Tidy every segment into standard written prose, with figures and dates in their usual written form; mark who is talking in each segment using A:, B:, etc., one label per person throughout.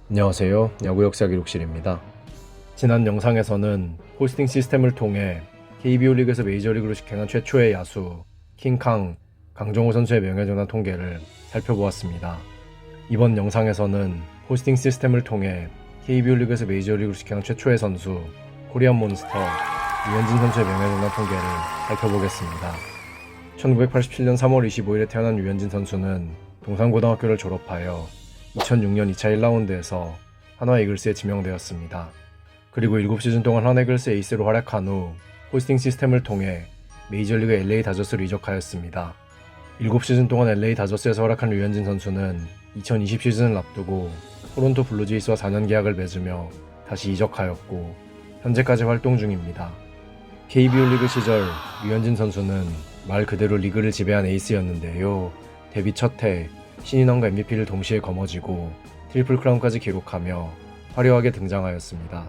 A: 안녕하세요. 야구 역사 기록실입니다. 지난 영상에서는 포스팅 시스템을 통해 KBO 리그에서 메이저리그로 직행한 최초의 야수 킹캉 강정호 선수의 명예전환 통계를 살펴보았습니다. 이번 영상에서는 포스팅 시스템을 통해 KBO 리그에서 메이저리그로 직행한 최초의 선수 코리안 몬스터 류현진 선수의 명예전환 통계를 살펴보겠습니다. 1987년 3월 25일에 태어난 류현진 선수는 동산고등학교를 졸업하여 2006년 2차 1라운드에서 한화 이글스에 지명되었습니다. 그리고 7시즌 동안 한화 이글스 에이스로 활약한 후 포스팅 시스템을 통해 메이저리그 LA 다저스로 이적하였습니다. 7시즌 동안 LA 다저스에서 활약한 류현진 선수는 2020 시즌을 앞두고 토론토 블루제이스와 4년 계약을 맺으며 다시 이적하였고 현재까지 활동 중입니다. KBO 리그 시절 류현진 선수는 말 그대로 리그를 지배한 에이스였는데요. 데뷔 첫해 신인왕과 MVP를 동시에 거머쥐고 트리플 크라운까지 기록하며 화려하게 등장하였습니다.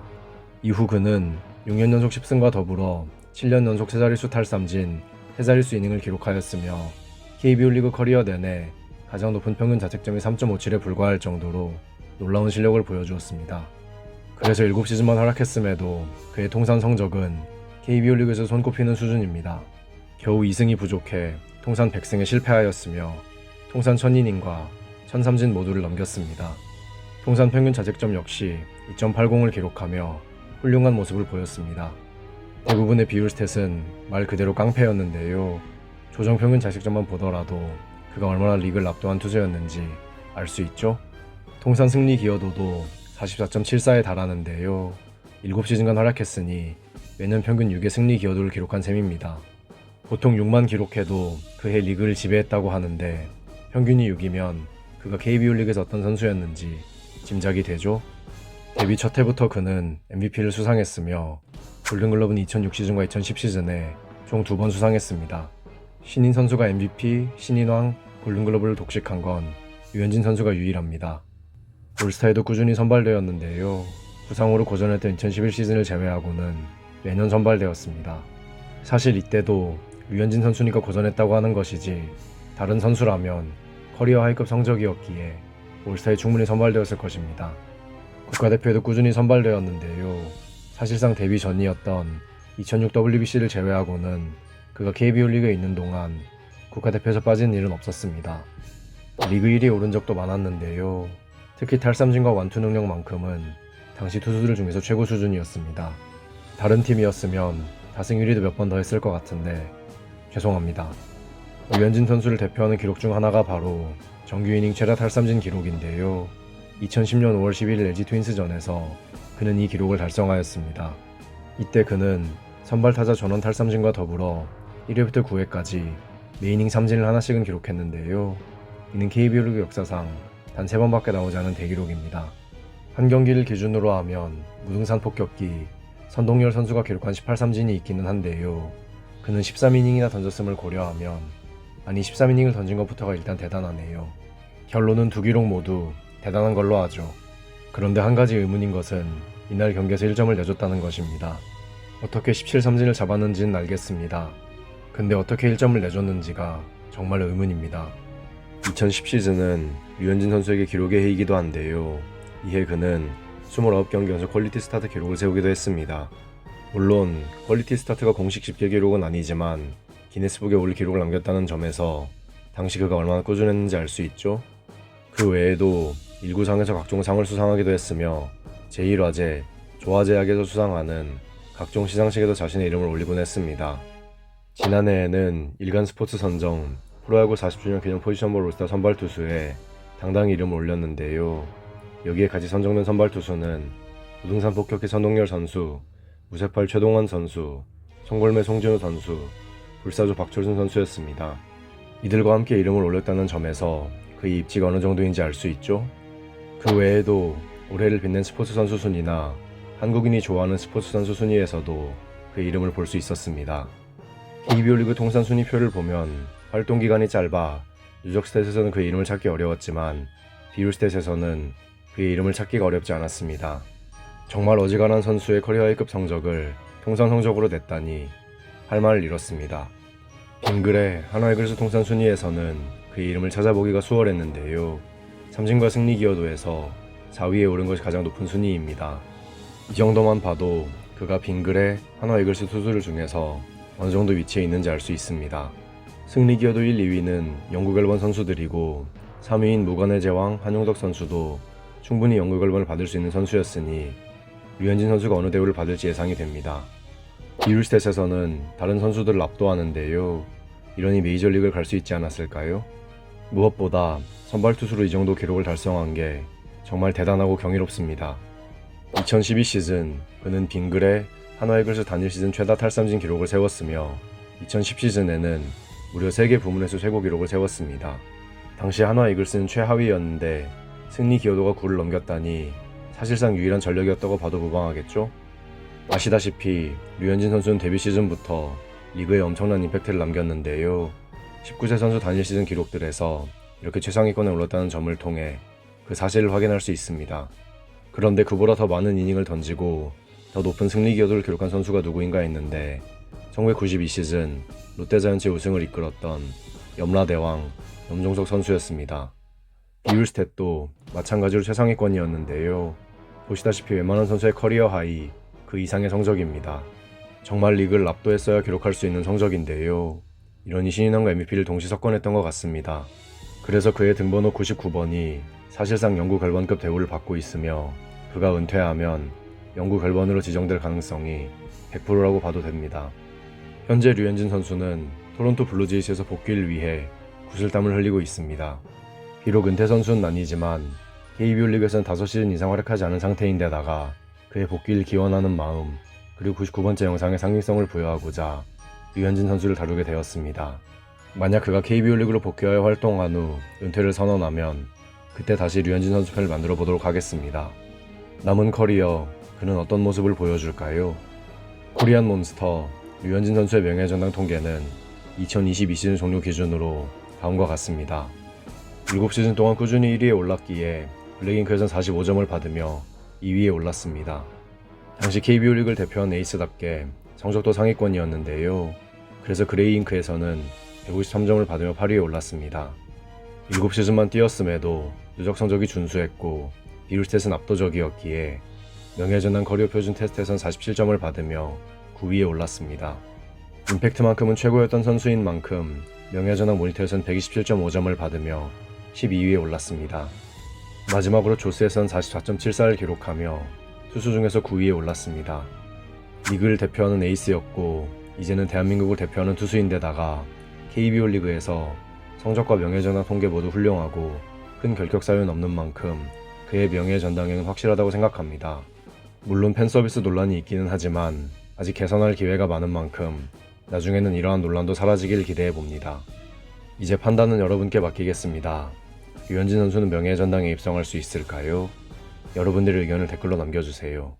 A: 이후 그는 6년 연속 10승과 더불어 7년 연속 세자릿수 탈삼진, 세자릿수 이닝을 기록하였으며 KBO 리그 커리어 내내 가장 높은 평균 자책점이 3.57에 불과할 정도로 놀라운 실력을 보여주었습니다. 그래서 7시즌만 활약했음에도 그의 통산 성적은 KBO 리그에서 손꼽히는 수준입니다. 겨우 2승이 부족해 통산 100승에 실패하였으며 통산 1000이닝과 1003진 모두를 넘겼습니다. 통산 평균 자책점 역시 2.80을 기록하며 훌륭한 모습을 보였습니다. 대부분의 비율 스탯은 말 그대로 깡패였는데요. 조정 평균 자책점만 보더라도 그가 얼마나 리그를 압도한 투수였는지 알 수 있죠? 통산 승리 기여도도 44.74에 달하는데요. 7시즌간 활약했으니 매년 평균 6의 승리 기여도를 기록한 셈입니다. 보통 6만 기록해도 그해 리그를 지배했다고 하는데 평균이 6이면 그가 KBO 리그에서 어떤 선수였는지 짐작이 되죠? 데뷔 첫 해부터 그는 MVP를 수상했으며 골든글러브는 2006 시즌과 2010 시즌에 총 2번 수상했습니다. 신인 선수가 MVP, 신인왕, 골든글러브를 독식한 건 류현진 선수가 유일합니다. 올스타에도 꾸준히 선발되었는데요. 부상으로 고전했던 2011 시즌을 제외하고는 매년 선발되었습니다. 사실 이때도 류현진 선수니까 고전했다고 하는 것이지 다른 선수라면 커리어 하이급 성적이었기에 올스타에 충분히 선발되었을 것입니다. 국가대표에도 꾸준히 선발되었는데요. 사실상 데뷔 전이었던 2006 WBC를 제외하고는 그가 KBO 리그에 있는 동안 국가대표에서 빠진 일은 없었습니다. 리그 1위에 오른 적도 많았는데요. 특히 탈삼진과 완투 능력만큼은 당시 투수들 중에서 최고 수준이었습니다. 다른 팀이었으면 다승 1위도 몇 번 더 했을 것 같은데 죄송합니다. 류현진 선수를 대표하는 기록 중 하나가 바로 정규 이닝 최다 탈삼진 기록인데요. 2010년 5월 11일 LG 트윈스전에서 그는 이 기록을 달성하였습니다. 이때 그는 선발 타자 전원 탈삼진과 더불어 1회부터 9회까지 매이닝 삼진을 하나씩은 기록했는데요. 이는 KBO 리그 역사상 단 3번밖에 나오지 않은 대기록입니다. 한 경기를 기준으로 하면 무등산 폭격기 선동열 선수가 기록한 18삼진이 있기는 한데요. 그는 13이닝이나 던졌음을 고려하면 13이닝을 던진 것부터가 일단 대단하네요. 결론은 두 기록 모두 대단한 걸로 하죠. 그런데 한 가지 의문인 것은 이날 경기에서 1점을 내줬다는 것입니다. 어떻게 17삼진을 잡았는지는 알겠습니다. 근데 어떻게 1점을 내줬는지가 정말 의문입니다. 2010 시즌은 류현진 선수에게 기록의 해이기도 한데요. 이해 그는 29경기 연속 퀄리티 스타트 기록을 세우기도 했습니다. 물론 퀄리티 스타트가 공식 집계 기록은 아니지만 기네스북에 올 기록을 남겼다는 점에서 당시 그가 얼마나 꾸준했는지 알 수 있죠. 그 외에도 일구상에서 각종 상을 수상하기도 했으며 제1화제, 조화제약에서 수상하는 각종 시상식에도 자신의 이름을 올리곤 했습니다. 지난해에는 일간 스포츠 선정 프로야구 40주년 기념 포지션볼 올스타 선발 투수에 당당히 이름을 올렸는데요. 여기에 같이 선정된 선발 투수는 무등산 폭격기 선동열 선수, 무쇠팔 최동원 선수, 송골매 송진우 선수, 불사조 박철순 선수였습니다. 이들과 함께 이름을 올렸다는 점에서 그의 입지가 어느 정도인지 알 수 있죠? 그 외에도 올해를 빛낸 스포츠 선수 순위나 한국인이 좋아하는 스포츠 선수 순위에서도 그의 이름을 볼 수 있었습니다. KBO 리그 통산 순위표를 보면 활동 기간이 짧아 누적 스탯에서는 그의 이름을 찾기 어려웠지만 비율 스탯에서는 그의 이름을 찾기가 어렵지 않았습니다. 정말 어지간한 선수의 커리어 A급 성적을 통산 성적으로 냈다니 할 말을 잃었습니다. 빙글의 한화 이글스 통산 순위에서는 그의 이름을 찾아보기가 수월했는데요. 삼진과 승리 기여도에서 4위에 오른 것이 가장 높은 순위입니다. 이 정도만 봐도 그가 빙글의 한화 이글스 투수들 중에서 어느 정도 위치에 있는지 알 수 있습니다. 승리 기여도 1, 2위는 영국 앨범 선수들이고 3위인 무관의 제왕 한용덕 선수도 충분히 영국 앨범을 받을 수 있는 선수였으니 류현진 선수가 어느 대우를 받을지 예상이 됩니다. 비율스탯에서는 다른 선수들을 압도하는데요. 이러니 메이저리그를 갈 수 있지 않았을까요? 무엇보다 선발 투수로 이 정도 기록을 달성한 게 정말 대단하고 경이롭습니다. 2012 시즌 그는 빙글의 한화 이글스 단일 시즌 최다 탈삼진 기록을 세웠으며 2010 시즌에는 무려 3개 부문에서 최고 기록을 세웠습니다. 당시 한화 이글스는 최하위였는데 승리 기여도가 9를 넘겼다니 사실상 유일한 전력이었다고 봐도 무방하겠죠? 아시다시피 류현진 선수는 데뷔 시즌부터 리그에 엄청난 임팩트를 남겼는데요. 19세 선수 단일 시즌 기록들에서 이렇게 최상위권에 올랐다는 점을 통해 그 사실을 확인할 수 있습니다. 그런데 그보다 더 많은 이닝을 던지고 더 높은 승리 기여도를 기록한 선수가 누구인가 했는데 1992 시즌 롯데자이언츠의 우승을 이끌었던 염라대왕 염종석 선수였습니다. 비율스탯도 마찬가지로 최상위권이었는데요. 보시다시피 웬만한 선수의 커리어 하이 그 이상의 성적입니다. 정말 리그를 압도했어야 기록할 수 있는 성적인데요. 이러니 신인왕과 MVP를 동시 석권했던 것 같습니다. 그래서 그의 등번호 99번이 사실상 영구 결번급 대우를 받고 있으며 그가 은퇴하면 영구 결번으로 지정될 가능성이 100%라고 봐도 됩니다. 현재 류현진 선수는 토론토 블루제이스에서 복귀를 위해 구슬땀을 흘리고 있습니다. 비록 은퇴 선수는 아니지만 KBO 리그에서는 5시즌 이상 활약하지 않은 상태인데다가 그의 복귀를 기원하는 마음 그리고 99번째 영상에 상징성을 부여하고자 류현진 선수를 다루게 되었습니다. 만약 그가 KBO 리그로 복귀하여 활동한 후 은퇴를 선언하면 그때 다시 류현진 선수 편을 만들어 보도록 하겠습니다. 남은 커리어 그는 어떤 모습을 보여줄까요? 코리안 몬스터 류현진 선수의 명예전당 통계는 2022 시즌 종료 기준으로 다음과 같습니다. 7시즌 동안 꾸준히 1위에 올랐기에 블랙잉크에선 45점을 받으며 2위에 올랐습니다. 당시 KBO 리그를 대표한 에이스답게 성적도 상위권이었는데요. 그래서 그레이잉크에서는 153점을 받으며 8위에 올랐습니다. 7시즌만 뛰었음에도 누적 성적이 준수했고 비율스탯은 압도적이었기에 명예전당 커리어 표준 테스트에선 47점을 받으며 9위에 올랐습니다. 임팩트만큼은 최고였던 선수인 만큼 명예전당 모니터에선 127.5점을 받으며 12위에 올랐습니다. 마지막으로 조스에선 44.74를 기록하며 투수 중에서 9위에 올랐습니다. 리그를 대표하는 에이스였고 이제는 대한민국을 대표하는 투수인데다가 KBO 리그에서 성적과 명예전당 통계 모두 훌륭하고 큰 결격 사유는 없는 만큼 그의 명예전당행은 확실하다고 생각합니다. 물론 팬서비스 논란이 있기는 하지만 아직 개선할 기회가 많은 만큼 나중에는 이러한 논란도 사라지길 기대해봅니다. 이제 판단은 여러분께 맡기겠습니다. 류현진 선수는 명예전당에 입성할 수 있을까요? 여러분들의 의견을 댓글로 남겨주세요.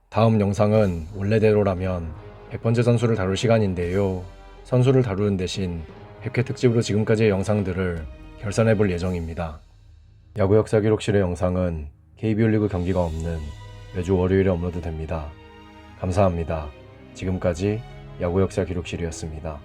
A: 다음 영상은 원래대로라면 100번째 선수를 다룰 시간인데요. 선수를 다루는 대신 100회 특집으로 지금까지의 영상들을 결산해볼 예정입니다. 야구 역사 기록실의 영상은 KBO 리그 경기가 없는 매주 월요일에 업로드됩니다. 감사합니다. 지금까지 야구 역사 기록실이었습니다.